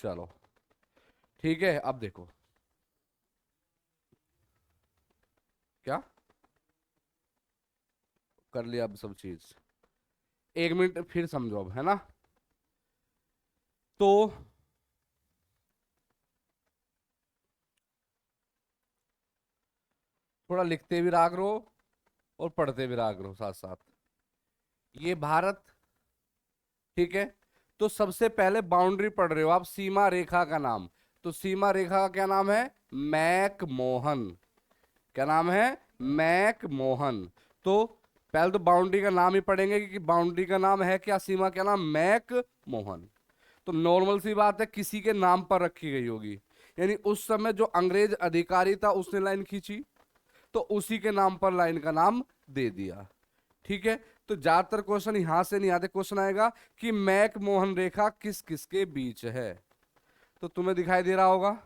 चलो ठीक है, अब देखो क्या कर लिया अब सब चीज। 1 मिनट फिर समझो अब, है ना। तो थोड़ा लिखते भी रहा करो और पढ़ते भी रहा करो साथ साथ। ये भारत, ठीक है। तो सबसे पहले बाउंड्री पढ़ रहे हो आप, सीमा रेखा का नाम। तो सीमा रेखा का क्या नाम है? मैक मोहन। क्या नाम है? मैक मोहन। तो पहले तो बाउंड्री का नाम ही पढ़ेंगे कि बाउंड्री का नाम है क्या, सीमा क्या नाम, मैक मोहन। तो नॉर्मल सी बात है, किसी के नाम पर रखी गई होगी। यानी उस समय जो अंग्रेज अधिकारी था उसने लाइन खींची, तो उसी के नाम पर लाइन का नाम दे दिया। ठीक है। तो ज्यादातर क्वेश्चन यहां से नहीं आते, क्वेश्चन आएगा कि मैक मोहन रेखा किस किस के बीच है। तो तुम्हें दिखाई दे रहा होगा,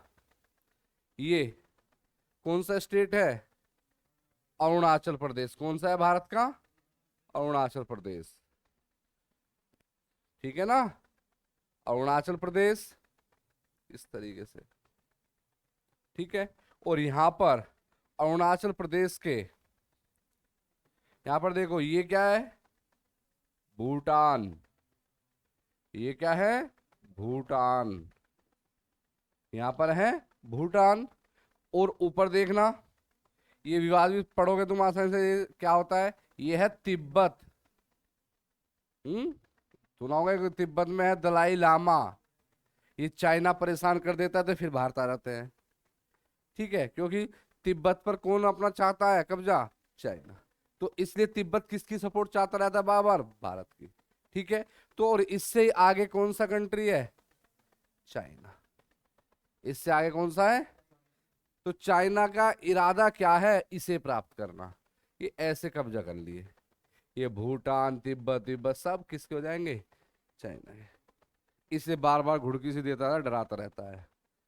ये कौन सा स्टेट है? अरुणाचल प्रदेश। कौन सा है भारत का? अरुणाचल प्रदेश। ठीक है ना, अरुणाचल प्रदेश, इस तरीके से। ठीक है। और यहां पर अरुणाचल प्रदेश के, यहां पर देखो ये क्या है? भूटान। ये क्या है? भूटान। यहां पर है भूटान। और ऊपर देखना, ये विवाद भी पढ़ोगे तुम आसानी से, ये क्या होता है? ये है तिब्बत। सुना होगा कि तिब्बत में है दलाई लामा। ये चाइना परेशान कर देता है तो फिर भारत आ जाते हैं। ठीक है, क्योंकि तिब्बत पर कौन अपना चाहता है कब्जा? चाइना। तो इसलिए तिब्बत किसकी सपोर्ट चाहता रहता है बार बार? भारत की। ठीक है। तो और इससे आगे कौन सा कंट्री है? चाइना। इससे आगे कौन सा है? तो चाइना का इरादा क्या है? इसे प्राप्त करना। ये ऐसे कब्जा कर लिए, ये भूटान तिब्बत तिब्बत सब किसके हो जाएंगे? चाइना के। इसे बार बार घुड़की से देता है, डराता रहता है,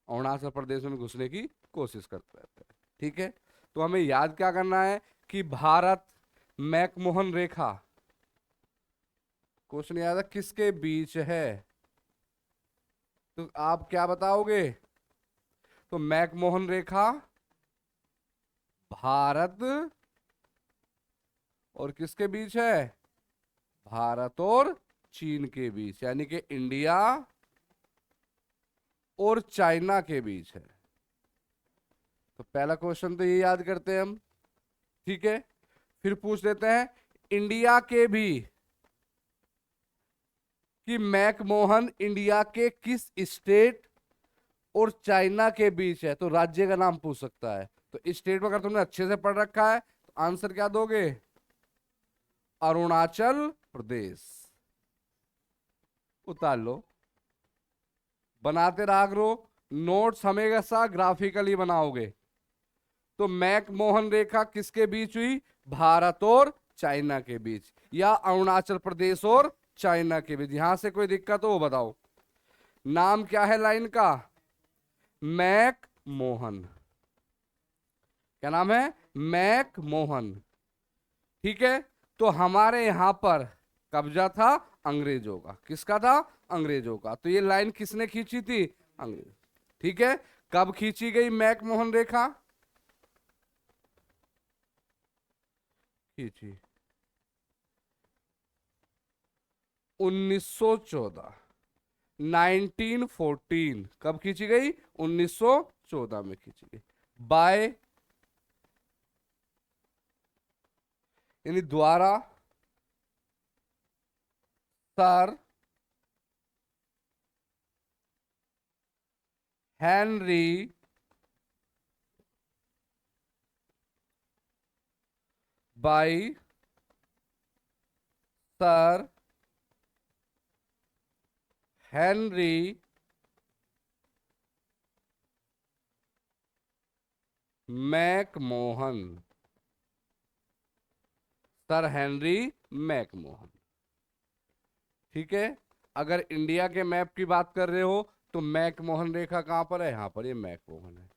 अरुणाचल प्रदेश में घुसने की कोशिश करता रहता है। ठीक है। तो हमें याद क्या करना है कि भारत मैकमोहन रेखा, क्वेश्चन याद है, किसके बीच है? तो आप क्या बताओगे? तो मैकमोहन रेखा भारत और किसके बीच है? भारत और चीन के बीच, यानी कि इंडिया और चाइना के बीच है। तो पहला क्वेश्चन तो ये याद करते हैं हम। ठीक है। फिर पूछ लेते हैं इंडिया के भी, कि मैकमोहन इंडिया के किस स्टेट और चाइना के बीच है? तो राज्य का नाम पूछ सकता है। तो स्टेट में अगर तुमने अच्छे से पढ़ रखा है तो आंसर क्या दोगे? अरुणाचल प्रदेश। उतार लो, बनाते रहा करो, नोट्स हमेशा ग्राफिकली बनाओगे। तो मैकमोहन रेखा किसके बीच हुई? भारत और चाइना के बीच, या अरुणाचल प्रदेश और चाइना के बीच। यहां से कोई दिक्कत हो वो बताओ। नाम क्या है लाइन का? मैक मोहन। क्या नाम है? मैक मोहन। ठीक है। तो हमारे यहां पर कब्जा था अंग्रेजों का। किसका था? अंग्रेजों का। तो ये लाइन किसने खींची थी? अंग्रेज। ठीक है। कब खींची गई मैक मोहन रेखा? खींची 1914, 1914। कब खींची गई? 1914 में खींची गई। बाय, यानी द्वारा, sir Henry by sir Henry McMahon. Sir Henry McMahon. ठीक है। अगर इंडिया के मैप की बात कर रहे हो तो मैकमोहन रेखा कहां पर है? यहां पर, ये मैकमोहन है।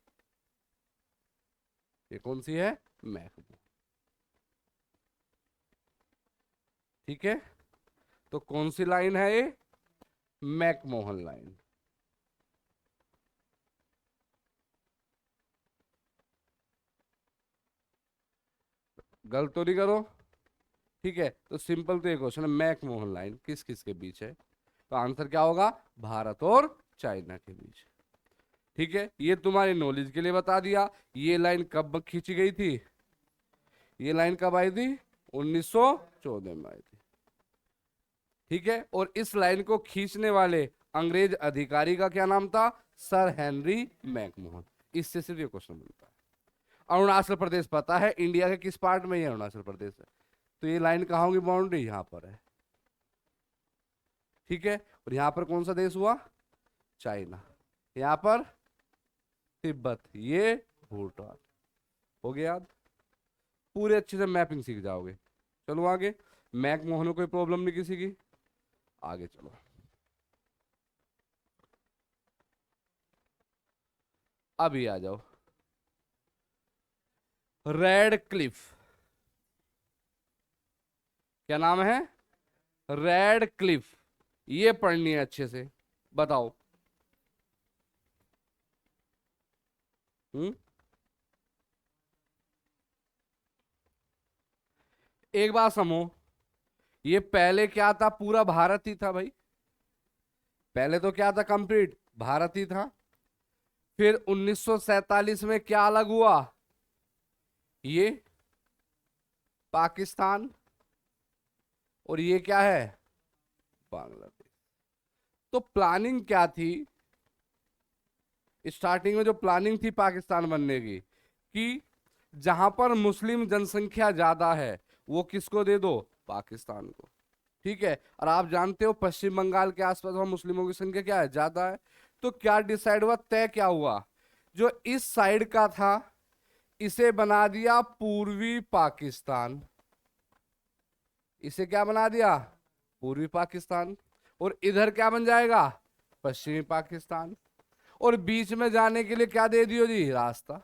ये कौन सी है? मैकमोहन। ठीक है। तो कौन सी लाइन है ये? McMahon line. गलत तो नहीं करो। ठीक है, तो सिंपल तो ये क्वेश्चन है, मैकमोहन लाइन किस किस के बीच है? तो आंसर क्या होगा? भारत और चाइना के बीच। ठीक है, ये तुम्हारी नॉलेज के लिए बता दिया। ये लाइन कब खींची गई थी? ये लाइन कब आई थी? 1914 में आई थी। ठीक है, और इस लाइन को खींचने वाले अंग्रेज अधिकारी का क्या नाम था? Sir Henry McMahon. इससे सिर्फ ये क्वेश्चन बनता है। अरुणाचल प्रदेश पता है इंडिया के किस पार्ट में ये अरुणाचल प्रदेश है? तो ये लाइन कहाँ होगी? बाउंड्री यहाँ पर है। ठीक है, और यहां पर कौन सा देश हुआ? चाइना। यहां पर तिब्बत, ये भूटान। हो गया याद? पूरे अच्छे से मैपिंग सीख जाओगे। चलो आगे। मैकमोहन में कोई प्रॉब्लम नहीं किसी की? आगे चलो। अभी आ जाओ। Red Cliff. क्या नाम है? Red Cliff. ये पढ़नी है अच्छे से। बताओ। हम्म। एक बात समझो, ये पहले क्या था? पूरा भारत ही था भाई। पहले तो क्या था? कंप्लीट भारत ही था। फिर 1947 में क्या अलग हुआ? ये पाकिस्तान। और ये क्या है? बांग्लादेश। तो प्लानिंग क्या थी? स्टार्टिंग में जो प्लानिंग थी पाकिस्तान बनने की, कि जहां पर मुस्लिम जनसंख्या ज्यादा है वो किसको दे दो? पाकिस्तान को। ठीक है, और आप जानते हो पश्चिम बंगाल के आसपास वहां मुस्लिमों की संख्या क्या है? ज्यादा है। तो क्या डिसाइड हुआ, तय क्या हुआ? जो इस साइड का था इसे बना दिया पूर्वी पाकिस्तान। इसे क्या बना दिया? पूर्वी पाकिस्तान। और इधर क्या बन जाएगा? पश्चिमी पाकिस्तान। और बीच में जाने के लिए क्या दे दियो जी? रास्ता।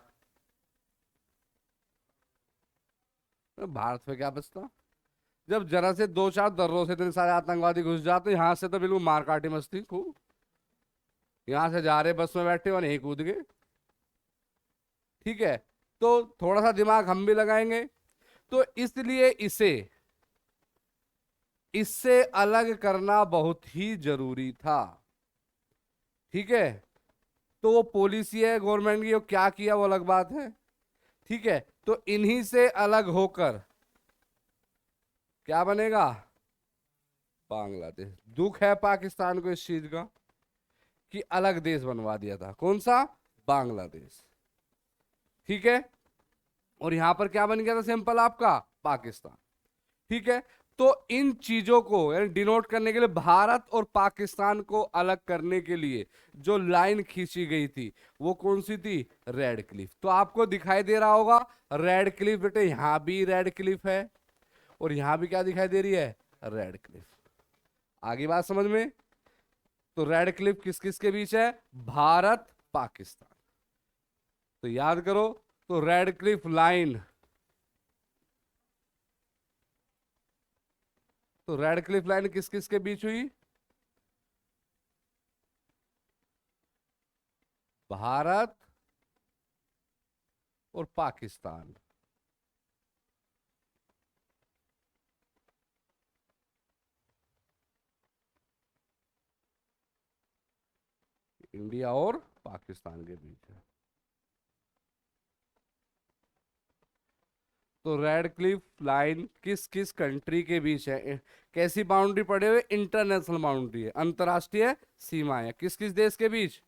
तो भारत में क्या बचता? जब जरा से दो चार दर्रों से इतने सारे आतंकवादी घुस जाते, यहां से तो बिल्कुल मार काटी मस्ती खूब। यहां से जा रहे बस में बैठे और नहीं कूद गए। ठीक है, तो थोड़ा सा दिमाग हम भी लगाएंगे। तो इसलिए इसे इससे अलग करना बहुत ही जरूरी था। ठीक है, तो वो पॉलिसी है गवर्नमेंट की, वो क्या किया वो अलग बात है। ठीक है, तो इन्हीं से अलग होकर क्या बनेगा? बांग्लादेश। दुख है पाकिस्तान को इस चीज का कि अलग देश बनवा दिया था। कौन सा? बांग्लादेश। ठीक है, और यहां पर क्या बन गया था सिंपल आपका? पाकिस्तान। ठीक है, तो इन चीजों को यानी डिनोट करने के लिए, भारत और पाकिस्तान को अलग करने के लिए जो लाइन खींची गई थी वो कौन सी थी? Red Cliff. तो आपको दिखाई दे रहा होगा रेड क्लिफ, बेटे यहां भी रेड क्लिफ है और यहां भी क्या दिखाई दे रही है? Red Cliff. आगे बात समझ में? तो रेड क्लिफ किस किस के बीच है? भारत पाकिस्तान। तो याद करो, तो रेड क्लिफ लाइन, तो रेड क्लिफ लाइन किस किस के बीच हुई? भारत और पाकिस्तान। इंडिया और पाकिस्तान के बीच है। तो रेड क्लिफ लाइन किस किस कंट्री के बीच है? कैसी बाउंड्री पड़े हुए? इंटरनेशनल बाउंड्री है, अंतरराष्ट्रीय सीमाएं। किस किस देश के बीच?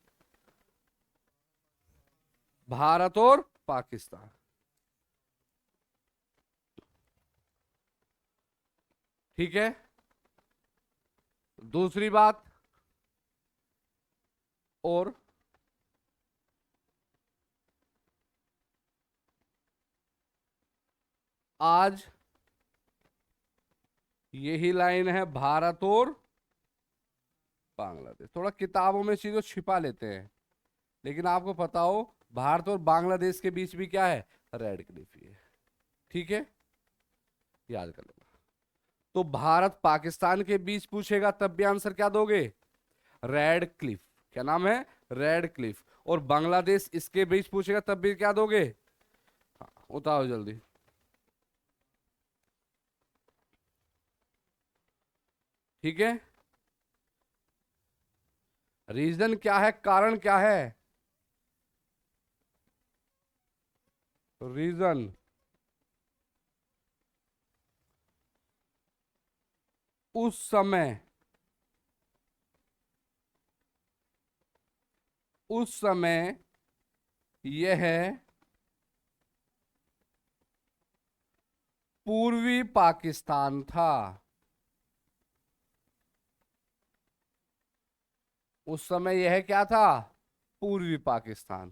भारत और पाकिस्तान। ठीक है, दूसरी बात और, आज यही लाइन है भारत और बांग्लादेश। थोड़ा किताबों में चीजों छिपा लेते हैं, लेकिन आपको पता हो भारत और बांग्लादेश के बीच भी क्या है? रेड क्लिफ ही है। ठीक है, याद कर लेना। तो भारत पाकिस्तान के बीच पूछेगा तब भी आंसर क्या दोगे? Red Cliff. क्या नाम है? Red Cliff. और बांग्लादेश इसके बीच पूछेगा तब भी क्या दोगे? हाँ, बताओ जल्दी। ठीक है, रीजन क्या है, कारण क्या है, रीजन उस समय, उस समय यह पूर्वी पाकिस्तान था। उस समय यह क्या था, पूर्वी पाकिस्तान।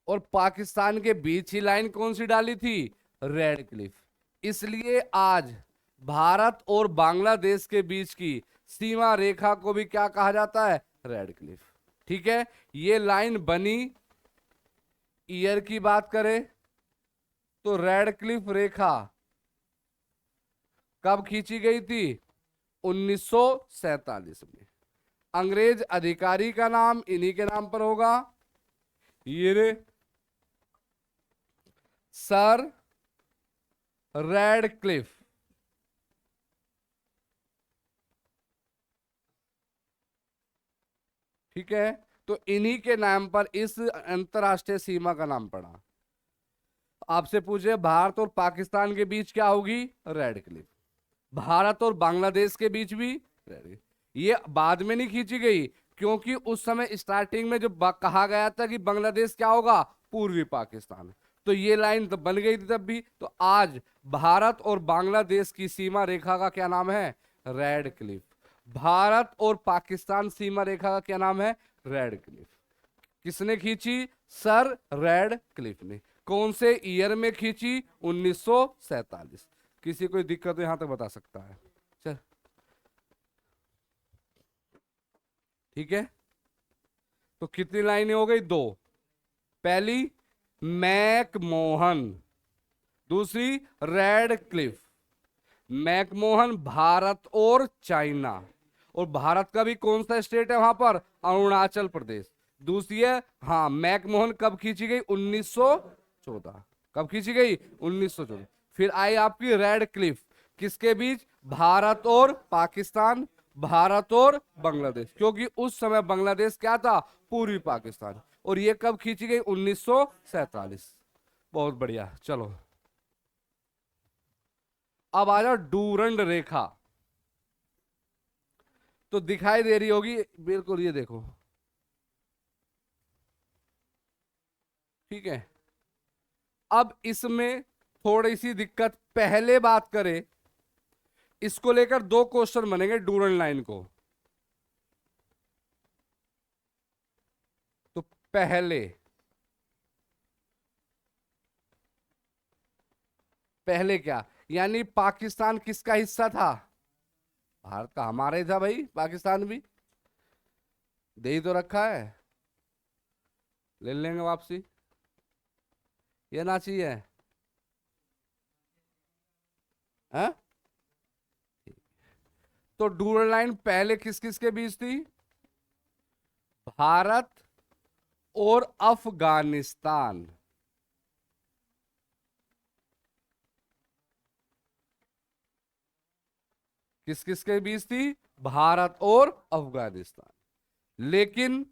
और पाकिस्तान के बीच ही लाइन कौन सी डाली थी, रेड क्लिफ। इसलिए आज भारत और बांग्लादेश के बीच की सीमा रेखा को भी क्या कहा जाता है, रेड क्लिफ। ठीक है, ये लाइन बनी, ईयर की बात करें तो रेड क्लिफ रेखा कब खींची गई थी, 1947 में। अंग्रेज अधिकारी का नाम इन्हीं के नाम पर होगा, ये रे सर रेड क्लिफ। ठीक है, तो इन्हीं के नाम पर इस अंतरराष्ट्रीय सीमा का नाम पड़ा। आपसे पूछे भारत और पाकिस्तान के बीच क्या होगी, रेड क्लिफ। भारत और बांग्लादेश के बीच भी रेड क्लिफ। ये बाद में नहीं खींची गई, क्योंकि उस समय स्टार्टिंग में जो कहा गया था कि बांग्लादेश क्या होगा, पूर्वी पाकिस्तान, तो ये लाइन तो बन गई थी तब भी। तो आज भारत और बांग्लादेश की सीमा रेखा का क्या नाम है, रेड क्लिफ। भारत और पाकिस्तान सीमा रेखा का क्या नाम है, रेड क्लिफ। किसने खींची, सर रेड क्लिफ ने। कौन से ईयर में खींची, 1947। किसी कोई दिक्कत तो यहां तक बता सकता है, चल ठीक है। तो कितनी लाइनें हो गई, दो। पहली मैकमोहन, दूसरी रेड क्लिफ। मैकमोहन भारत और चाइना, और भारत का भी कौन सा स्टेट है वहां पर, अरुणाचल प्रदेश। दूसरी है, हाँ, मैकमोहन कब खींची गई, 1914। कब खींची गई, 1914। फिर आई आपकी रेड क्लिफ, किसके बीच, भारत और पाकिस्तान, भारत और बांग्लादेश, क्योंकि उस समय बांग्लादेश क्या था, पूर्वी पाकिस्तान। और ये कब खींची गई, 1947। बहुत बढ़िया, चलो अब आ जाओ डूरंड रेखा। तो दिखाई दे रही होगी बिल्कुल, ये देखो, ठीक है। अब इसमें थोड़ी सी दिक्कत, पहले बात करें, इसको लेकर दो क्वेश्चन बनेंगे डूरंड लाइन को। तो पहले पहले क्या, यानी पाकिस्तान किसका हिस्सा था, भारत का। हमारा ही था भाई, पाकिस्तान भी दे ही तो रखा है, ले लेंगे वापसी, ये ना चाहिए, है? तो डूरल लाइन पहले किस किस के बीच थी, भारत और अफगानिस्तान। किस किस के बीच थी, भारत और अफगानिस्तान। लेकिन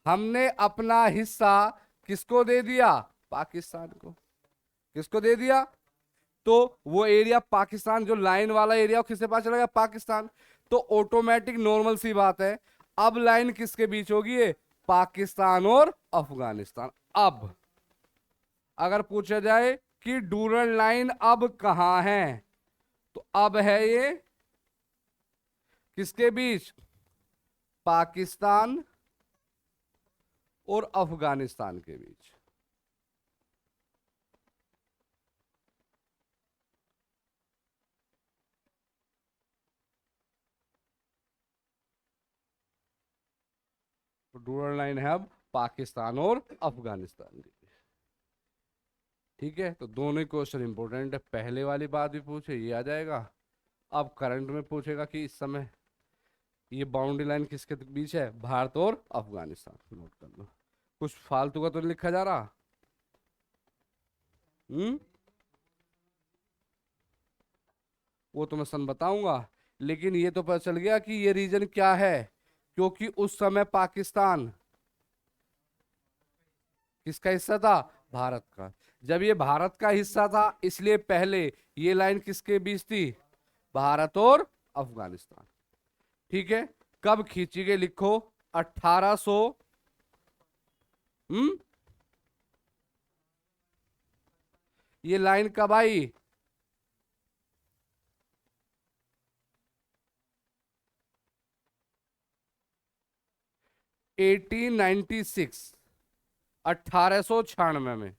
हमने अपना हिस्सा किसको दे दिया, पाकिस्तान को। किसको दे दिया, तो वो एरिया पाकिस्तान, जो लाइन वाला एरिया, किसके पास चला गया, पाकिस्तान। तो ऑटोमेटिक नॉर्मल सी बात है, अब लाइन किसके बीच होगी, ये पाकिस्तान और अफगानिस्तान। अब अगर पूछा जाए कि डूरल लाइन अब कहां है, तो अब है ये किसके बीच, पाकिस्तान और अफगानिस्तान के बीच। तो डूरल लाइन है अब पाकिस्तान और अफगानिस्तान की। ठीक है, तो दोनों क्वेश्चन इंपॉर्टेंट है, पहले वाली बात भी पूछे, ये आ जाएगा। अब करंट में पूछेगा कि इस समय ये बाउंड्री लाइन किसके बीच है, भारत और अफगानिस्तान। नोट कर लो, कुछ फालतू का तो नहीं लिखा जा रहा। वो तो मैं सन बताऊंगा। लेकिन ये तो पता चल गया कि ये रीजन क्या है, क्योंकि उस समय पाकिस्तान किसका हिस्सा था? भारत का। जब ये भारत का हिस्सा था, इसलिए पहले ये लाइन किसके बीच थी? भारत और अफगानिस्तान। ठीक है, कब खींची गई लिखो? 1800। हम्म, ये लाइन कब आई? 1896, 1896 में।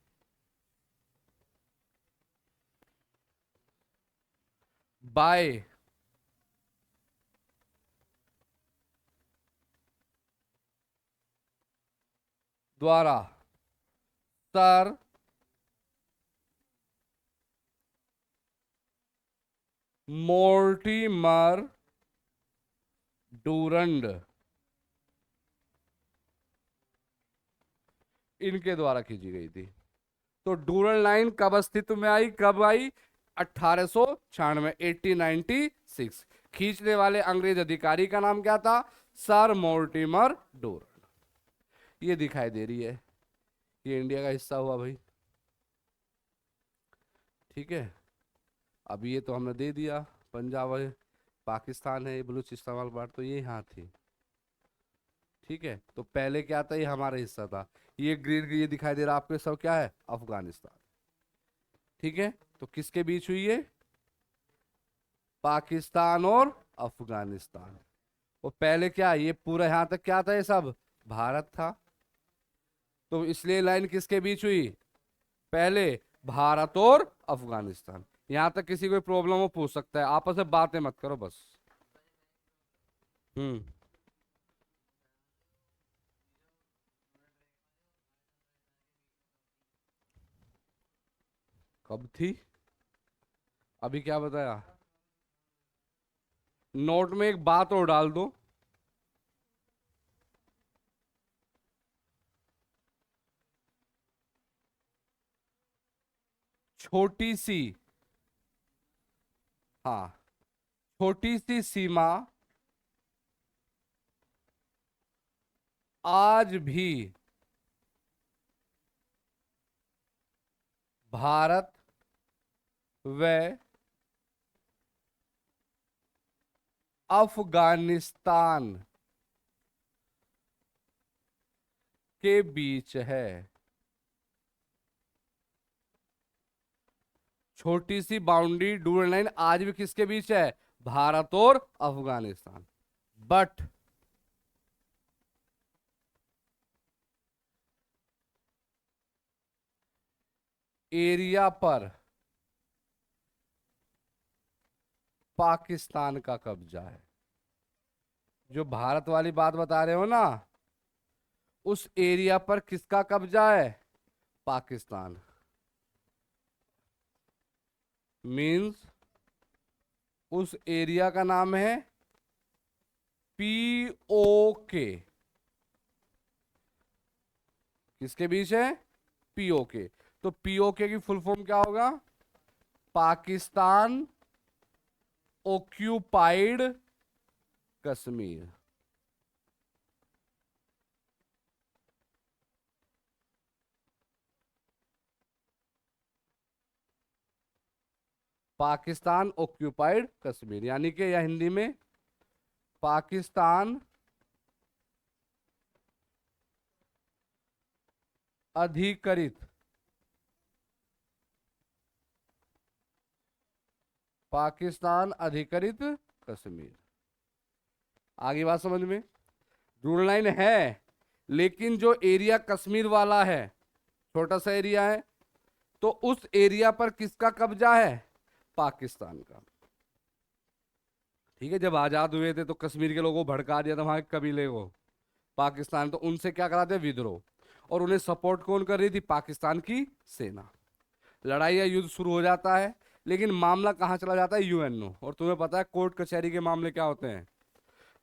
बाय द्वारा सर मोर्टिमर डूरंड, इनके द्वारा खींची गई थी। तो डूरंड लाइन कब अस्तित्व में आई, कब आई? 1896, 1896। खींचने वाले अंग्रेज अधिकारी का नाम क्या था? Sir Mortimer Durand. ये दिखाई दे रही है, ये इंडिया का हिस्सा हुआ भाई। ठीक है, अभी ये तो हमने दे दिया, पंजाब है, पाकिस्तान है, ये बलूचिस्तान वाली बात तो ये यहाँ थी। ठीक है, तो पहले क्या था? ये हमारा हिस्सा था। ये ग्रीन ये दिखाई दे रहा आपको, सब क्या है? अफगानिस्तान। ठीक है, तो किसके बीच हुई है? पाकिस्तान और अफगानिस्तान। वो पहले क्या, ये पूरा यहां तक क्या था? ये सब भारत था। तो इसलिए लाइन किसके बीच हुई? पहले भारत और अफगानिस्तान। यहां तक किसी कोई प्रॉब्लम हो पूछ सकता है, आपस में बातें मत करो बस। हम्म, कब थी? अभी क्या बताया? नोट में एक बात और डाल दो। छोटी सी, हाँ, छोटी सी सीमा आज भी भारत व अफगानिस्तान के बीच है। छोटी सी बाउंड्री डूरन लाइन आज भी किसके बीच है? भारत और अफगानिस्तान। बट एरिया पर पाकिस्तान का कब्जा है। जो भारत वाली बात बता रहे हो ना, उस एरिया पर किसका कब्जा है? पाकिस्तान। मींस उस एरिया का नाम है पीओके। किसके बीच है? पीओके। तो पीओके की फुल फॉर्म क्या होगा? पाकिस्तान ऑक्यूपाइड कश्मीर। पाकिस्तान ऑक्यूपाइड कश्मीर, यानी कि या हिंदी में पाकिस्तान अधिकृत, पाकिस्तान अधिकृत कश्मीर। आगे बात समझ में? रूल लाइन है, लेकिन जो एरिया कश्मीर वाला है, छोटा सा एरिया है, तो उस एरिया पर किसका कब्जा है? पाकिस्तान का। ठीक है, जब आजाद हुए थे तो कश्मीर के लोगों को भड़का दिया था वहां के कबीले को, पाकिस्तान, तो उनसे क्या कराते? विद्रोह। और उन्हें सपोर्ट कौन कर रही थी? पाकिस्तान की सेना। लड़ाई या युद्ध शुरू हो जाता है, लेकिन मामला कहाँ चला जाता है? यूएनओ। और तुम्हें पता है कोर्ट कचहरी के मामले क्या होते हैं?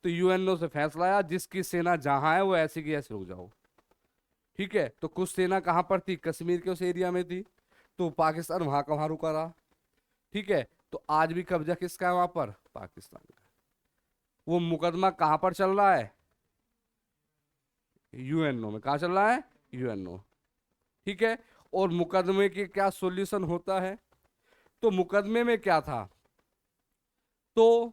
तो यूएनओ से फैसला आया, जिसकी सेना जहां है वो ऐसी की ऐसी रुक जाओ। ठीक है, तो कुछ सेना कहां पर थी? कश्मीर के उस एरिया में थी, तो पाकिस्तान वहां का वहां रुका रहा। ठीक है, तो आज भी कब्जा किसका है वहां पर? पाकिस्तान का। वो मुकदमा कहां पर चल रहा है? यूएनओ में। कहां चल रहा है? यूएनओ। ठीक है। और मुकदमे के क्या सॉल्यूशन होता है? तो मुकदमे में क्या था? तो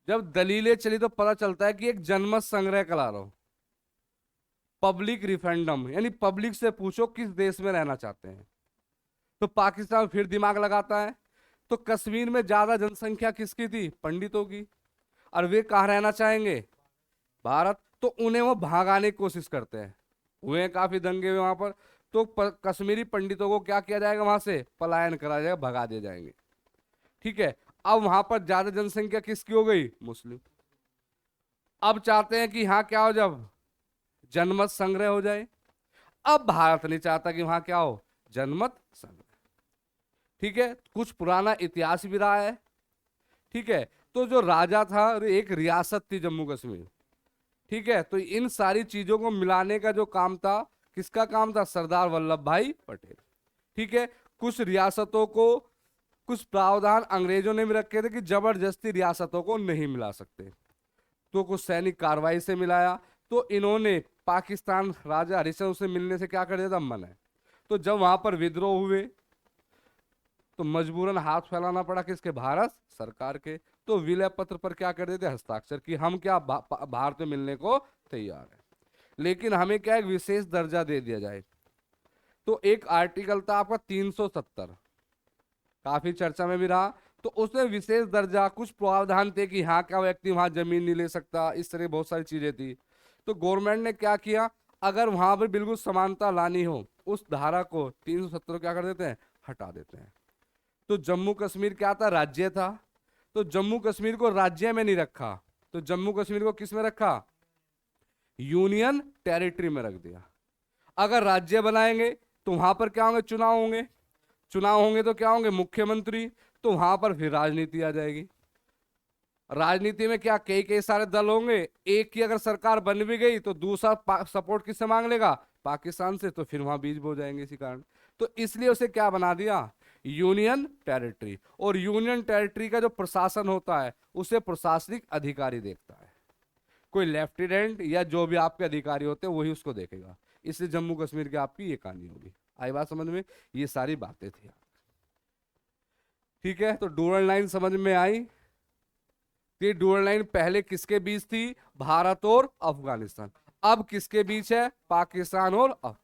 जब दलीलें चली तो पता चलता है कि एक जनमत संग्रह करा रहा हो, पब्लिक रिफरेंडम, यानी पब्लिक से पूछो किस देश में रहना चाहते हैं। तो पाकिस्तान फिर दिमाग लगाता है, तो कश्मीर में ज्यादा जनसंख्या किसकी थी? पंडितों की। और वे कहाँ रहना चाहेंगे? भारत। तो उन्हें वो भगाने की कोशिश करते हैं, हुए हैं काफी दंगे हुए वहां पर। तो कश्मीरी पंडितों को क्या किया जाएगा? वहां से पलायन करा जाएगा, भगा दिए जाएंगे। ठीक है। अब वहां पर ज्यादा जनसंख्या किसकी हो गई? मुस्लिम। अब चाहते हैं कि यहाँ क्या हो, जब जनमत संग्रह हो जाए। अब भारत नहीं चाहता कि वहां क्या हो? जनमत संग्रह। ठीक है। कुछ पुराना इतिहास भी रहा है। ठीक है। तो जो राजा था, एक रियासत थी जम्मू कश्मीर। ठीक है। तो इन सारी चीजों को मिलाने का जो काम था, किसका काम था? सरदार वल्लभ भाई पटेल। ठीक है। कुछ रियासतों को, कुछ प्रावधान अंग्रेजों ने भी रखे थे कि जबरदस्ती रियासतों को नहीं मिला सकते, तो कुछ सैनिक कार्रवाई से मिलाया। तो इन्होंने पाकिस्तान राजा हरिश्चंद्र से मिलने से क्या कर दिया था? मना है। तो जब वहां पर विद्रोह हुए तो मजबूरन हाथ फैलाना पड़ा किसके? भारत सरकार के। तो विलय पत्र पर क्या कर देते? हस्ताक्षर, कि हम क्या भारत में मिलने को तैयार है, लेकिन हमें क्या एक विशेष दर्जा दे दिया जाए। तो एक आर्टिकल था आपका 370, काफी चर्चा में भी रहा। तो उसमें विशेष दर्जा, कुछ प्रावधान थे कि यहाँ का व्यक्ति वहां जमीन नहीं ले सकता, इस तरह बहुत सारी चीजें थी। तो गवर्नमेंट ने क्या किया, अगर वहां पर बिल्कुल समानता लानी हो, उस धारा को 370 क्या कर देते हैं? हटा देते हैं। तो जम्मू कश्मीर क्या था? राज्य था। तो जम्मू कश्मीर को राज्य में नहीं रखा, तो जम्मू कश्मीर को किस में रखा? यूनियन टेरिटरी में रख दिया। अगर राज्य बनाएंगे तो वहां पर क्या होंगे? चुनाव होंगे। चुनाव होंगे तो क्या होंगे? मुख्यमंत्री। तो वहां पर फिर राजनीति आ जाएगी। राजनीति में क्या कई कई सारे दल होंगे, एक की अगर सरकार बन भी गई तो दूसरा सपोर्ट किससे मांग लेगा? पाकिस्तान से। तो फिर वहां बीच बो जाएंगे इसी कारण। तो इसलिए उसे क्या बना दिया? Union territory. और यूनियन टेरिटरी का जो प्रशासन होता है उसे प्रशासनिक अधिकारी देखता है, कोई लेफ्टिनेंट या जो भी आपके अधिकारी होते हैं वही उसको देखेगा। इसलिए जम्मू कश्मीर की आपकी ये कहानी होगी। आई बात समझ में? ये सारी बातें थी। ठीक है। तो डूरल लाइन समझ में आई? ये डुअल लाइन पहले किसके बीच थी? भारत और अफगानिस्तान। अब किसके बीच है? पाकिस्तान और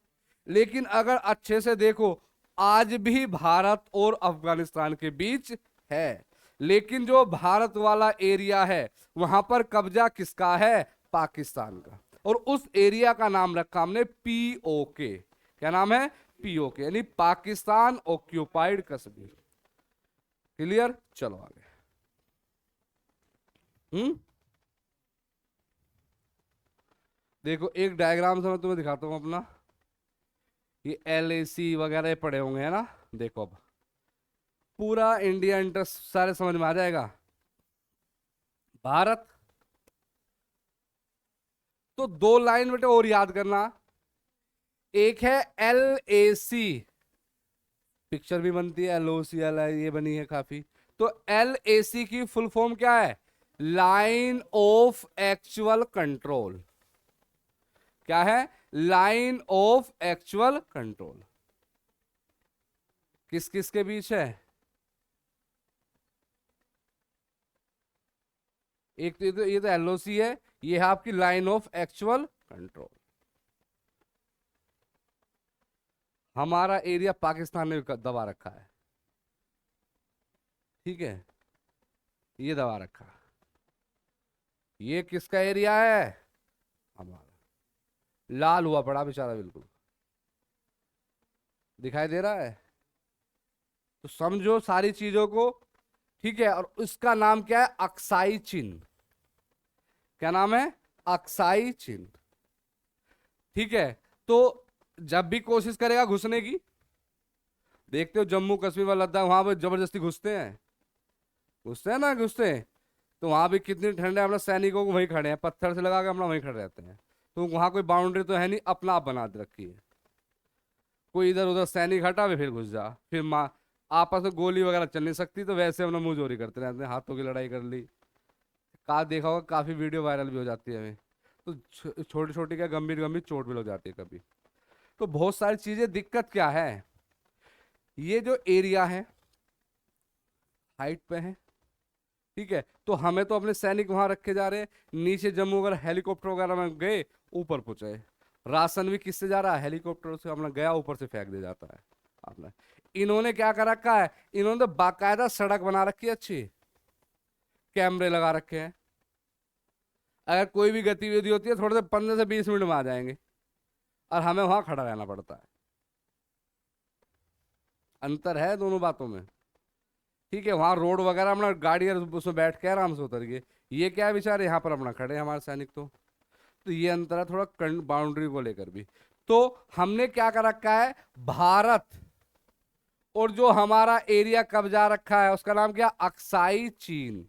लेकिन अगर अच्छे से देखो, आज भी भारत और अफगानिस्तान के बीच है, लेकिन जो भारत वाला एरिया है वहां पर कब्जा किसका है? पाकिस्तान का। और उस एरिया का नाम रखा हमने पीओके। क्या नाम है? पीओके, यानी पाकिस्तान ऑक्यूपाइड कश्मीर। क्लियर? चलो आगे। देखो एक डायग्राम से मैं तुम्हें दिखाता हूं अपना। ये LAC वगैरह पढ़े होंगे, है ना? देखो अब पूरा इंडिया इंटरेस्ट सारे समझ में आ जाएगा। भारत। तो दो लाइन बेटे और याद करना, एक है LAC, पिक्चर भी बनती है LOC, ये बनी है काफी। तो LAC की फुल फॉर्म क्या है? Line of actual control. क्या है? Line of actual control. किस किस के बीच है? एक तो ये तो LOC है, ये है आपकी लाइन ऑफ एक्चुअल कंट्रोल। हमारा एरिया पाकिस्तान ने दबा रखा है। ठीक है। ये दबा रखा। ये किसका एरिया है? हमारा। लाल हुआ पड़ा बेचारा बिल्कुल, दिखाई दे रहा है? तो समझो सारी चीजों को। ठीक है। और उसका नाम क्या है? अक्साई चिन्ह। क्या नाम है? अक्साई चिन्ह। ठीक है। तो जब भी कोशिश करेगा घुसने की, देखते हो जम्मू कश्मीर वाला लद्दाख, वहां पर जबरदस्ती घुसते हैं, घुसते हैं ना, घुसते हैं। तो वहां भी कितनी ठंड है, अपना सैनिकों को वहीं खड़े हैं, पत्थर से लगा के अपना वहीं खड़े रहते हैं। तो वहां कोई बाउंड्री तो है नहीं, अपना आप बना रखी है। कोई इधर उधर सैनिक हटा वे फिर घुस जा, फिर माँ आपस में गोली वगैरह चल नहीं सकती, तो वैसे अपना मुंह जोरी करते रहते हैं, हाथों की लड़ाई कर ली। का देखा होगा, काफी वीडियो वायरल भी हो जाती है हमें। तो छोटी छोटी क्या गंभीर गंभीर चोट भी लग जाती है कभी। तो बहुत सारी चीजें, दिक्कत क्या है, ये जो एरिया है हाइट पे है, ठीक है, तो हमें तो अपने सैनिक वहां रखे जा रहे हैं, नीचे जम्मू अगर हेलीकॉप्टर वगैरह में गए, ऊपर पहुंचे, राशन भी किससे जा रहा है, हेलीकॉप्टर से, अपना गया ऊपर से फेंक दिया जाता है अपना। इन्होंने क्या कर रखा है, इन्होंने तो बाकायदा सड़क बना रखी है अच्छी, कैमरे लगा रखे हैं, अगर कोई भी गतिविधि होती है थोड़े से 15 से 20 मिनट में आ जाएंगे, और हमें वहां खड़ा रहना पड़ता है। अंतर है दोनों बातों में। ठीक है, वहां रोड वगैरह अपना गाड़ी और उसमें बैठ के आराम से उतर गए, ये क्या है बेचारे यहाँ पर अपना खड़े हैं हमारे सैनिक। तो ये अंतर है थोड़ा बाउंड्री को लेकर भी। तो हमने क्या कर रखा है, भारत और जो हमारा एरिया कब्जा रखा है उसका नाम क्या, अक्साई चीन।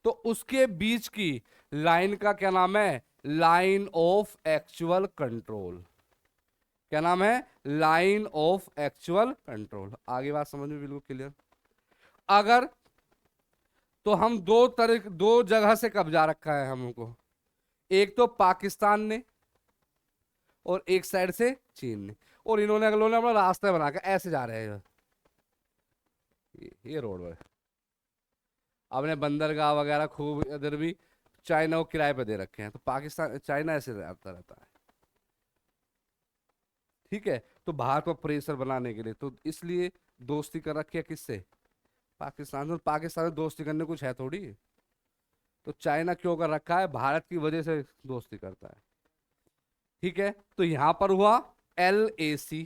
तो उसके बीच की लाइन का क्या नाम है, लाइन ऑफ एक्चुअल कंट्रोल। क्या नाम है, लाइन ऑफ एक्चुअल कंट्रोल। आगे बात समझ में बिल्कुल क्लियर। अगर तो हम दो जगह से कब्जा रखा है हमको, एक तो पाकिस्तान ने और एक साइड से चीन ने, और इन्होंने अगलों ने अपना रास्ता बना के ऐसे जा रहे हैं, ये रोड है अपने बंदरगाह वगैरह खूब, इधर भी चाइना को किराए पे दे रखे हैं, तो पाकिस्तान चाइना ऐसे रहता रहता है। ठीक है, तो भारत पर प्रेशर बनाने के लिए, तो इसलिए दोस्ती कर रखी है किससे, पाकिस्तान से। पाकिस्तान से दोस्ती करने कुछ है थोड़ी, तो चाइना क्यों कर रखा है, भारत की वजह से दोस्ती करता है। ठीक है, तो यहां पर हुआ LAC।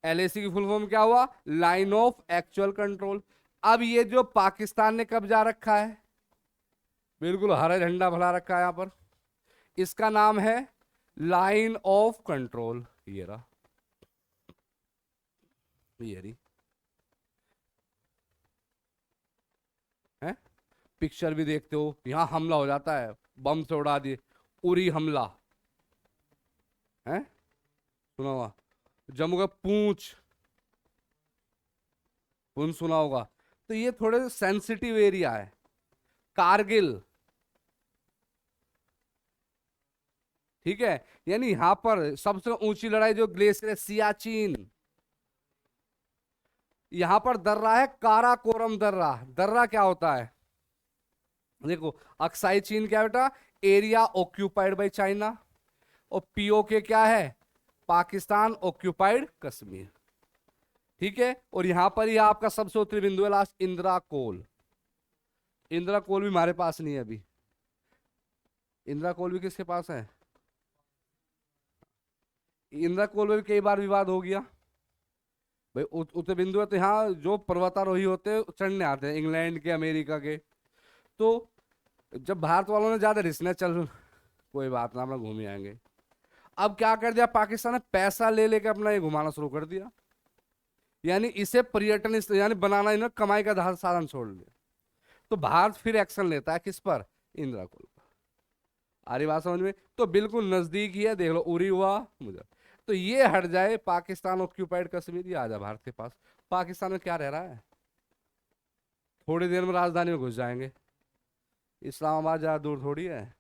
LAC की फुल फॉर्म क्या हुआ, लाइन ऑफ एक्चुअल कंट्रोल। अब ये जो पाकिस्तान ने कब्जा रखा है, बिल्कुल हरा झंडा फहरा रखा है यहां पर, इसका नाम है लाइन ऑफ कंट्रोल। ये रहा, ये रही है, पिक्चर भी देखते हो, यहां हमला हो जाता है, बम से उड़ा दिए, उरी हमला है, सुना हुआ, जम्मू का पूंछ, पुंछ सुना होगा। तो ये थोड़े सेंसिटिव एरिया है। कारगिल, ठीक है, यानी यहां पर सबसे ऊंची लड़ाई जो ग्लेशियर है, सियाचिन। यहां पर दर्रा है, काराकोरम दर्रा। दर्रा क्या होता है, देखो, अक्साई चीन क्या है बेटा, एरिया ऑक्यूपाइड बाय चाइना, और POK क्या है, पाकिस्तान ऑक्यूपाइड कश्मीर। ठीक है, और यहां पर ही आपका सबसे उत्तरी बिंदु है लास्ट, इंदिरा कोल। इंदिरा कोल भी हमारे पास नहीं है अभी, इंदिरा कोल भी किसके पास है, इंदिरा कोल में भी कई बार विवाद हो गया भाई। उत्तरी बिंदु है, तो यहाँ जो पर्वतारोही होते हैं चढ़ने आते हैं, इंग्लैंड के, अमेरिका के। तो जब भारत वालों ने ज्यादा रिस्क, चल कोई बात ना, अपना घूम ही आएंगे। अब क्या कर दिया पाकिस्तान ने, पैसा ले लेके अपना ये घुमाना शुरू कर दिया, यानी इसे पर्यटन यानी बनाना, इन्होंने कमाई का साधन छोड़ दिया। तो भारत फिर एक्शन लेता है किस पर, इंदिरा कोल पर। आ रही बात समझ में। तो बिल्कुल नजदीक ही है, देख लो, उरी हुआ मुझे। तो ये हट जाए, पाकिस्तान ऑक्यूपाइड कश्मीर, ये आ जाए भारत के पास। पाकिस्तान में क्या रह रहा है, थोड़ी देर में राजधानी में घुस जाएंगे, इस्लामाबाद ज्यादा दूर थोड़ी है।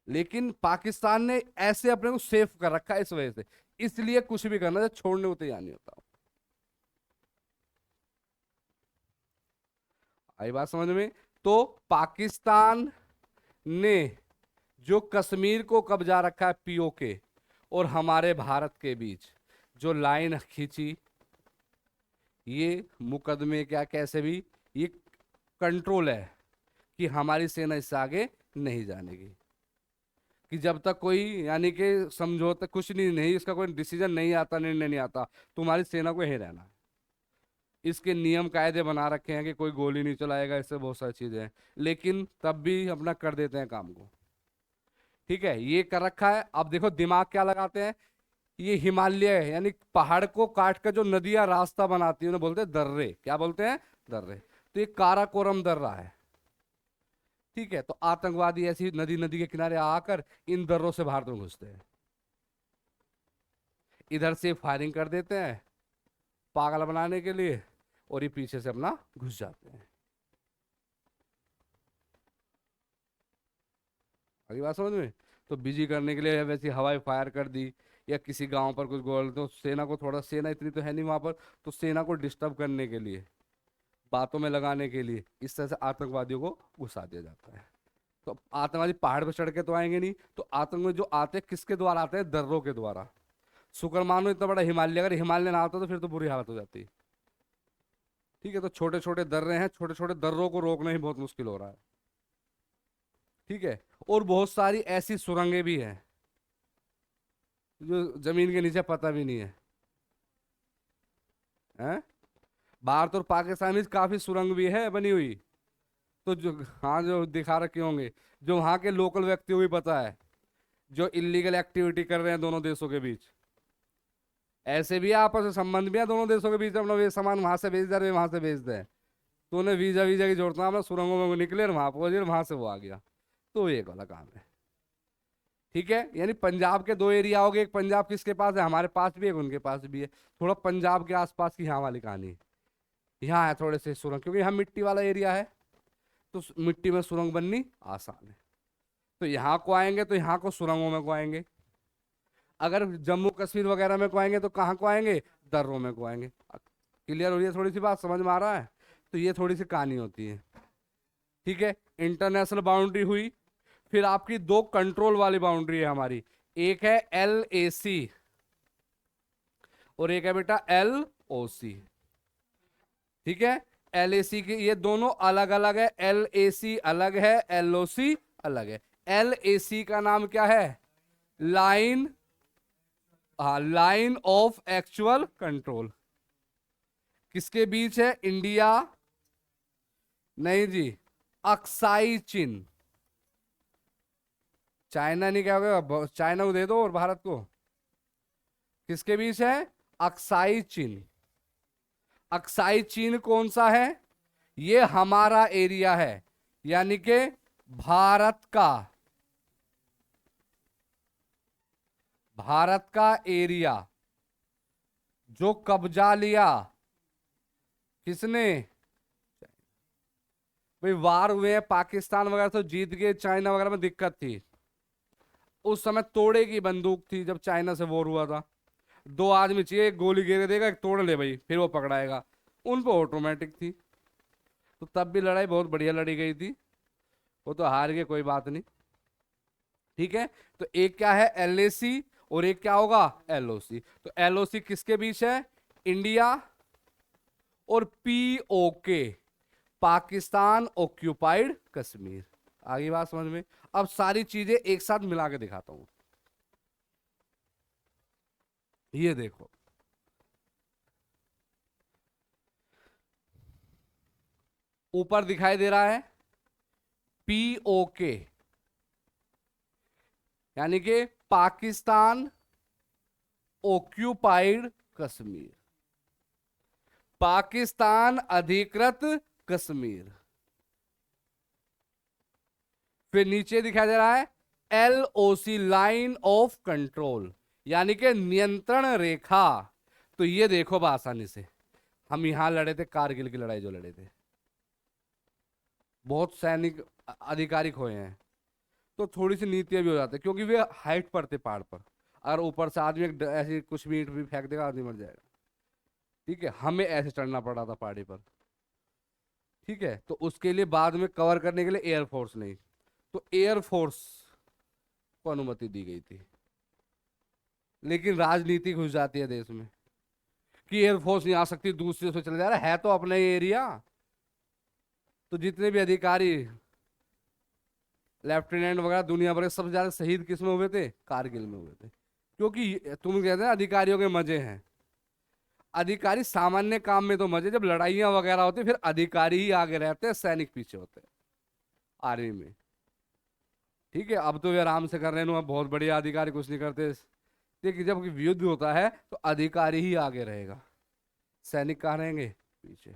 लेकिन पाकिस्तान ने ऐसे अपने को सेफ कर रखा है इस वजह से, इसलिए कुछ भी करना छोड़ने को तैयार नहीं होता। आई बात समझ में। तो पाकिस्तान ने जो कश्मीर को कब्जा रखा है, POK और हमारे भारत के बीच जो लाइन खींची, ये मुकदमे क्या कैसे भी, ये कंट्रोल है कि हमारी सेना इससे आगे नहीं जानेगी, कि जब तक कोई यानी कि समझौता कुछ नहीं इसका कोई डिसीजन नहीं आता, निर्णय नहीं आता, तुम्हारी सेना को यहीं रहना है। इसके नियम कायदे बना रखे हैं कि कोई गोली नहीं चलाएगा, इससे बहुत सारी चीजें हैं, लेकिन तब भी अपना कर देते हैं काम को। ठीक है, ये कर रखा है। अब देखो दिमाग क्या लगाते हैं, ये हिमालय है, यानी पहाड़ को काट कर जो नदियां रास्ता बनाती है उन्हें बोलते हैं दर्रे। क्या बोलते हैं, दर्रे। तो ये काराकोरम दर्रा है। ठीक है, तो आतंकवादी ऐसी नदी नदी के किनारे आकर इन दर्रों से भारत में घुसते हैं, इधर से फायरिंग कर देते हैं पागल बनाने के लिए, और ये पीछे से अपना घुस जाते हैं। आगे बात समझ में। तो बिजी करने के लिए वैसी हवाई फायर कर दी, या किसी गांव पर कुछ गोल, तो सेना को थोड़ा, सेना इतनी तो है नहीं वहां पर, तो सेना को डिस्टर्ब करने के लिए, बातों में लगाने के लिए इस तरह से आतंकवादियों को घुसा दिया जाता है। तो आतंकवादी पहाड़ पर चढ़ के तो आएंगे नहीं, तो आतंकवादी जो आते हैं किसके द्वारा आते हैं? दर्रों के द्वारा। शुक्र मानो इतना बड़ा हिमालय, अगर हिमालय ना आता तो फिर तो बुरी हालत हो जाती। ठीक है, तो छोटे छोटे दर्रे हैं, छोटे छोटे दर्रों को रोकना ही बहुत मुश्किल हो रहा है। ठीक है, और बहुत सारी ऐसी सुरंगें भी हैं जो जमीन के नीचे पता भी नहीं है, हैं? भारत और पाकिस्तान में काफी सुरंग भी है बनी हुई। तो जो, हाँ, जो दिखा रखे होंगे, जो वहां के लोकल व्यक्तियों को भी पता है, जो इलीगल एक्टिविटी कर रहे हैं दोनों देशों के बीच। ऐसे भी है, आपस में संबंध भी है दोनों देशों के बीच, अपना वे सामान वहां से भेज दे, वहां से भेज दे। तो उन्हें वीजा वीजा की जरूरत ना, अपना सुरंगों में वो निकले और वहां पहुंचे, वहां से वो आ गया। तो ये वाला काम है। ठीक है, यानी पंजाब के दो एरिया हो गए, एक पंजाब किसके पास है? हमारे पास भी है, उनके पास भी है। थोड़ा पंजाब के आसपास की यहाँ वाली कहानी, यहाँ है थोड़े से सुरंग, क्योंकि यहाँ मिट्टी वाला एरिया है, तो मिट्टी में सुरंग बननी आसान है। तो यहाँ को आएंगे तो यहाँ को सुरंगों में को आएंगे। अगर जम्मू कश्मीर वगैरह में को आएंगे तो कहाँ को आएंगे? दर्रों में को आएंगे। क्लियर हो रही है? थोड़ी सी बात समझ में आ रहा है? तो ये थोड़ी सी कहानी होती है। ठीक है, इंटरनेशनल बाउंड्री हुई। फिर आपकी दो कंट्रोल वाली बाउंड्री है हमारी, एक है LAC और एक है बेटा LOC। ठीक है, LAC की ये दोनों अलग अलग है, LAC अलग है, LOC अलग है। LAC का नाम क्या है? लाइन, हाँ, लाइन ऑफ एक्चुअल कंट्रोल। किसके बीच है? इंडिया, नहीं जी, अक्साई चिन्ह। चाइना नहीं, क्या होगा? चाइना को दे दो और भारत को। किसके बीच है? अक्साई चिन्ह। अक्साई चिन्ह कौन सा है? ये हमारा एरिया है, यानी कि भारत का एरिया जो कब्जा लिया किसने? भाई वार हुए हैं, पाकिस्तान वगैरह तो जीत गए, चाइना वगैरह में दिक्कत थी। उस समय तोड़े की बंदूक थी जब चाइना से वॉर हुआ था। दो आदमी चाहिए, एक गोली गिर देगा, एक तोड़ ले भाई, फिर वो पकड़ाएगा। उन पर ऑटोमेटिक थी। तो तब भी लड़ाई बहुत बढ़िया लड़ी गई थी, वो तो हार गए, कोई बात नहीं। ठीक है, तो एक क्या है? LAC और एक क्या होगा? LOC। तो LOC किसके बीच है? इंडिया और POK, पाकिस्तान ऑक्यूपाइड कश्मीर। आगे बात समझ में? अब सारी चीजें एक साथ मिला के दिखाता हूं। ये देखो, ऊपर दिखाई दे रहा है POK, यानी कि पाकिस्तान ऑक्यूपाइड कश्मीर, पाकिस्तान अधिकृत कश्मीर। फिर नीचे दिखाई दे रहा है LOC, लाइन ऑफ कंट्रोल, यानी कि नियंत्रण रेखा। तो ये देखो आसानी से, हम यहां लड़े थे, कारगिल की लड़ाई जो लड़े थे, बहुत सैनिक अधिकारी खोए हैं। तो थोड़ी सी नीतियां भी हो जाती है, क्योंकि वे हाइट पर थे पहाड़ पर। अगर ऊपर से आदमी ऐसी कुछ भी ईंट भी फेंक देगा, आदमी मर जाएगा। ठीक है, हमें ऐसे चढ़ना पड़ा था पहाड़ी पर। ठीक है, तो उसके लिए बाद में कवर करने के लिए एयरफोर्स नहीं, तो एयरफोर्स को अनुमति दी गई थी। लेकिन राजनीति घुस जाती है देश में कि एयरफोर्स नहीं आ सकती, दूसरे से चले जा रहा है तो अपना ही एरिया। तो जितने भी अधिकारी, लेफ्टिनेंट वगैरह दुनिया भर के, सबसे ज्यादा शहीद किस में हुए थे? कारगिल में हुए थे। क्योंकि तुम कहते हैं अधिकारियों के मजे हैं, अधिकारी सामान्य काम में तो मजे, जब लड़ाइयां वगैरह होती फिर अधिकारी ही आगे रहते हैं, सैनिक पीछे होते हैं आर्मी में। ठीक है, अब तो ये आराम से कर रहे हैं, अब बहुत बढ़िया, अधिकारी कुछ नहीं करते। देखिए, जब युद्ध होता है तो अधिकारी ही आगे रहेगा, सैनिक कहाँ रहेंगे? पीछे।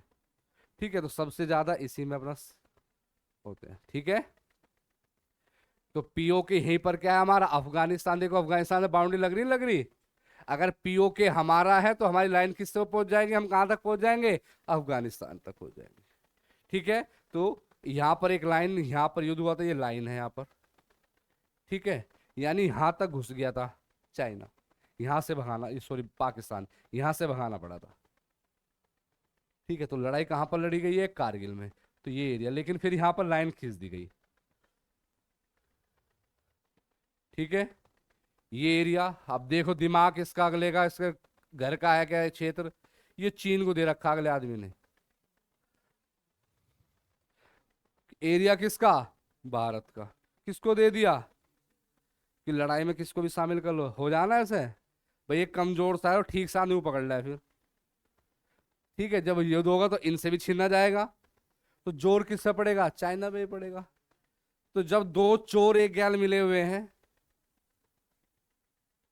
ठीक है, तो सबसे ज्यादा इसी में अपना होते हैं। ठीक है, तो POK यहीं पर क्या है हमारा? अफगानिस्तान। देखो अफगानिस्तान से बाउंड्री लग रही, लग रही। अगर POK हमारा है तो हमारी लाइन किससे पहुंच जाएगी? हम कहां तक पहुंच जाएंगे? अफगानिस्तान तक पहुंच जाएंगे। ठीक है, तो यहां पर एक लाइन, यहां पर युद्ध हुआ था, ये लाइन है यहां पर। ठीक है, यानी यहां तक घुस गया था चाइना, यहां से भगाना, सॉरी पाकिस्तान, यहां से भगाना पड़ा था। ठीक है, तो लड़ाई कहां पर लड़ी गई है? कारगिल में। तो ये एरिया, लेकिन फिर यहां पर लाइन खींच दी गई। ठीक है, ये एरिया, अब देखो दिमाग इसका अगले का, इसका घर का है क्या, क्षेत्र ये चीन को दे रखा अगले आदमी ने। एरिया किसका? भारत का। किसको दे दिया? कि लड़ाई में किसको भी शामिल कर लो, हो जाना ऐसे। भाई एक कमजोर सा है और ठीक सा नहीं पकड़ रहा है फिर। ठीक है, जब युद्ध होगा तो इनसे भी छीना जाएगा, तो जोर किससे पड़ेगा? चाइना पे ही पड़ेगा। तो जब दो चोर एक गैल मिले हुए हैं,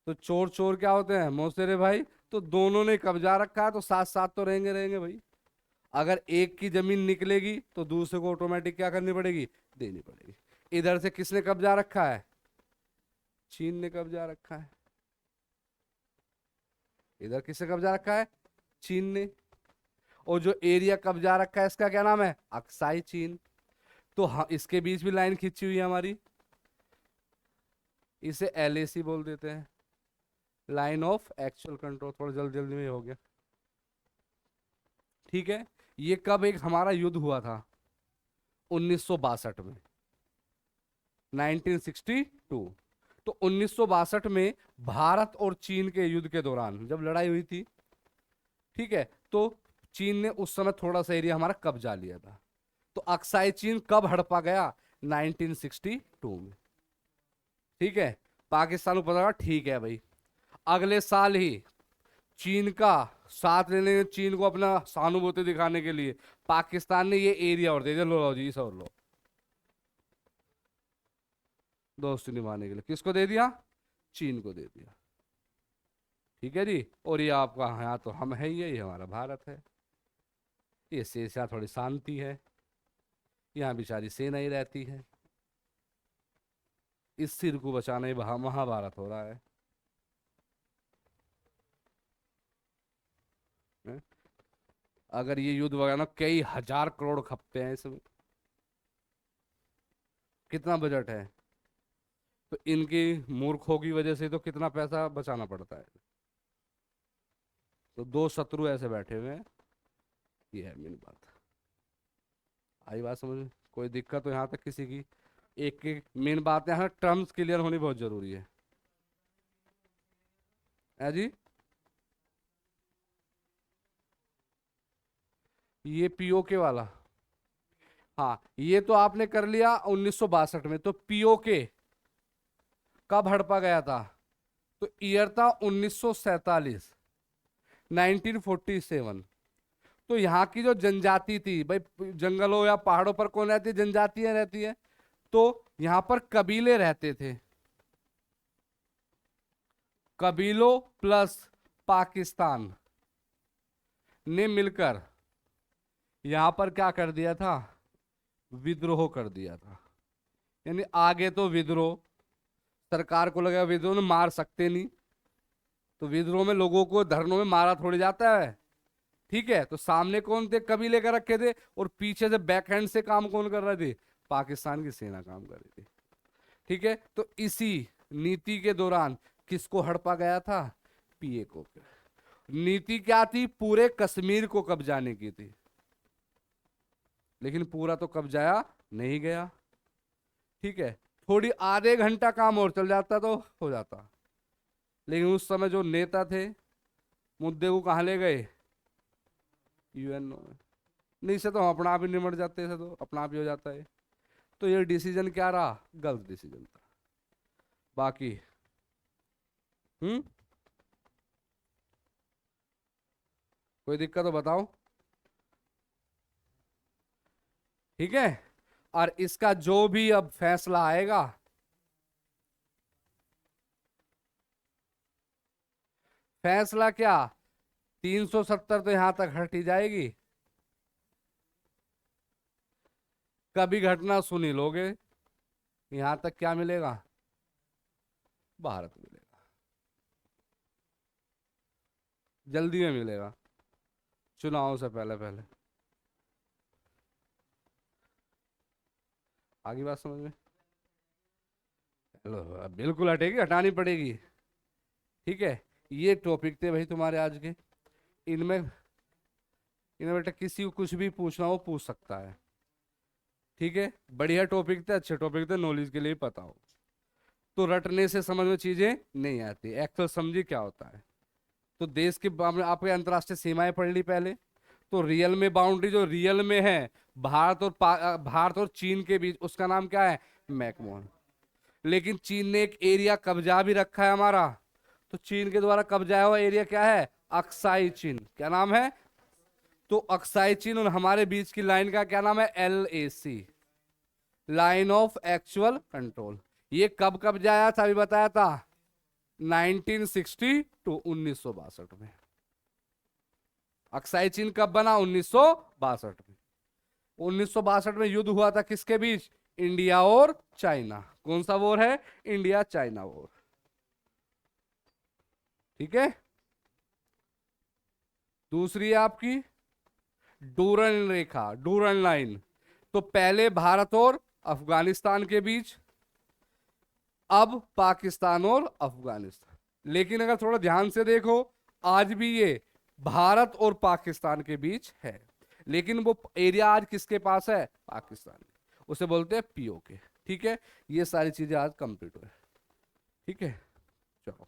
तो चोर चोर क्या होते हैं? मौसेरे भाई। तो दोनों ने कब्जा रखा है, तो साथ साथ तो रहेंगे रहेंगे भाई। अगर एक की जमीन निकलेगी तो दूसरे को ऑटोमेटिक क्या करनी पड़ेगी? देनी पड़ेगी। इधर से किसने कब्जा रखा है? चीन ने कब्जा रखा है। इधर किसने कब्जा रखा है? चीन ने। और जो एरिया कब्जा रखा है इसका क्या नाम है? अक्साई चीन। तो हाँ, इसके बीच भी लाइन खींची हुई है हमारी, इसे एलएसी बोल देते हैं, लाइन ऑफ एक्चुअल कंट्रोल। थोड़ा जल्दी जल्दी में हो गया। ठीक है, ये कब एक हमारा युद्ध हुआ था? 1962 में, 1962। तो 1962 में भारत और चीन के युद्ध के दौरान जब लड़ाई हुई थी, ठीक है, तो चीन ने उस समय थोड़ा सा एरिया हमारा कब्जा लिया था। तो अक्साई चीन कब हड़पा गया? 1962 में। ठीक है, पाकिस्तान को पता लगा, ठीक है भाई, अगले साल ही चीन का साथ लेने, चीन को अपना सहानुभूति दिखाने के लिए पाकिस्तान ने ये एरिया और दे दिया, लो लो जी सर लो। दोस्ती निभाने के लिए किसको दे दिया? चीन को दे दिया। ठीक है जी, और ये आपका यहाँ तो हम है ही है, ये हमारा भारत है। ये से यहाँ थोड़ी शांति है, यहाँ बेचारी सेना ही रहती है। इस सिर को बचाने महाभारत हो रहा है। हैं? अगर ये युद्ध वगैरह ना, कई हजार करोड़ खपते हैं इसमें। कितना बजट है? तो इनकी मूर्खों की वजह से तो कितना पैसा बचाना पड़ता है। तो दो शत्रु ऐसे बैठे हुए हैं, ये है मेन बात। आई बात समझ में? कोई दिक्कत हो यहाँ तक किसी की? एक एक मेन बात है, टर्म्स क्लियर होनी बहुत जरूरी है जी। ये पीओके वाला, हाँ ये तो आपने कर लिया 1962 में। तो पीओके कब हड़पा गया था? तो ईयर था 1947, 1947। तो यहाँ की जो जनजाति थी भाई, जंगलों या पहाड़ों पर कौन रहती है? जनजातियां रहती है। तो यहाँ पर कबीले रहते थे, कबीलों प्लस पाकिस्तान ने मिलकर यहाँ पर क्या कर दिया था? विद्रोह कर दिया था। यानी आगे तो विद्रोह, सरकार को लगा विद्रोह में मार सकते नहीं, तो विद्रोह में लोगों को धरनों में मारा थोड़ी जाता है। ठीक है, तो सामने कौन थे? कबीले का रखे थे, और पीछे से बैक हैंड से काम कौन कर रहे थे? पाकिस्तान की सेना काम कर रही थी। ठीक है, तो इसी नीति के दौरान किसको हड़पा गया था? पीए को। नीति क्या थी? पूरे कश्मीर को कब्जाने की थी, लेकिन पूरा तो कब्जाया नहीं गया। ठीक है, थोड़ी आधे घंटा काम और चल जाता तो हो जाता, लेकिन उस समय जो नेता थे मुद्दे को कहाँ ले गए? यूएनओ में। नहीं से तो हम अपना आप ही निमट जाते, ऐसे तो अपना आप ही हो जाता है। तो ये डिसीजन क्या रहा? गलत डिसीजन था। बाकी हम्म, कोई दिक्कत हो बताओ। ठीक है, और इसका जो भी अब फैसला आएगा, फैसला क्या, 370 तो यहां तक हट ही जाएगी। कभी घटना सुनी लोगे, यहां तक क्या मिलेगा? भारत मिलेगा, जल्दी में मिलेगा, चुनाव से पहले पहले। आगे बात समझ में? चलो अब बिल्कुल हटेगी, हटानी पड़ेगी। ठीक है, ये टॉपिक थे भाई तुम्हारे आज के। इनमें इनमें बेटा किसी को कुछ भी पूछना हो पूछ सकता है। ठीक है, बढ़िया टॉपिक थे, अच्छे टॉपिक थे, नॉलेज के लिए पता हो। तो रटने से समझ में चीजें नहीं आती, एक्चुअल समझिए क्या होता है। तो देश की हमने आपके अंतर्राष्ट्रीय सीमाएं पढ़ ली पहले। तो रियल में बाउंड्री जो रियल में है भारत और भारत और चीन के बीच, उसका नाम क्या है? मैकमोहन। लेकिन चीन ने एक एरिया कब्जा भी रखा है हमारा। तो चीन के द्वारा कब्जाया हुआ एरिया क्या है? अक्साई चीन। क्या नाम है? तो अक्साई चीन और हमारे बीच की लाइन का क्या नाम है? LAC, line of actual control. ये कब कब्जाया था? अभी बताया था 1960 टू 1962 में। अक्साई चीन कब बना? 1962 में। 1962 में युद्ध हुआ था किसके बीच? इंडिया और चाइना। कौन सा वॉर है? India China war. ठीक है, दूसरी है आपकी डूरन रेखा, डूरन लाइन। तो पहले भारत और अफगानिस्तान के बीच, अब पाकिस्तान और अफगानिस्तान। लेकिन अगर थोड़ा ध्यान से देखो, आज भी ये भारत और पाकिस्तान के बीच है, लेकिन वो एरिया आज किसके पास है? पाकिस्तान। उसे बोलते हैं POK। ठीक है, ये सारी चीजें आज कंप्लीट हुए। ठीक है, चलो।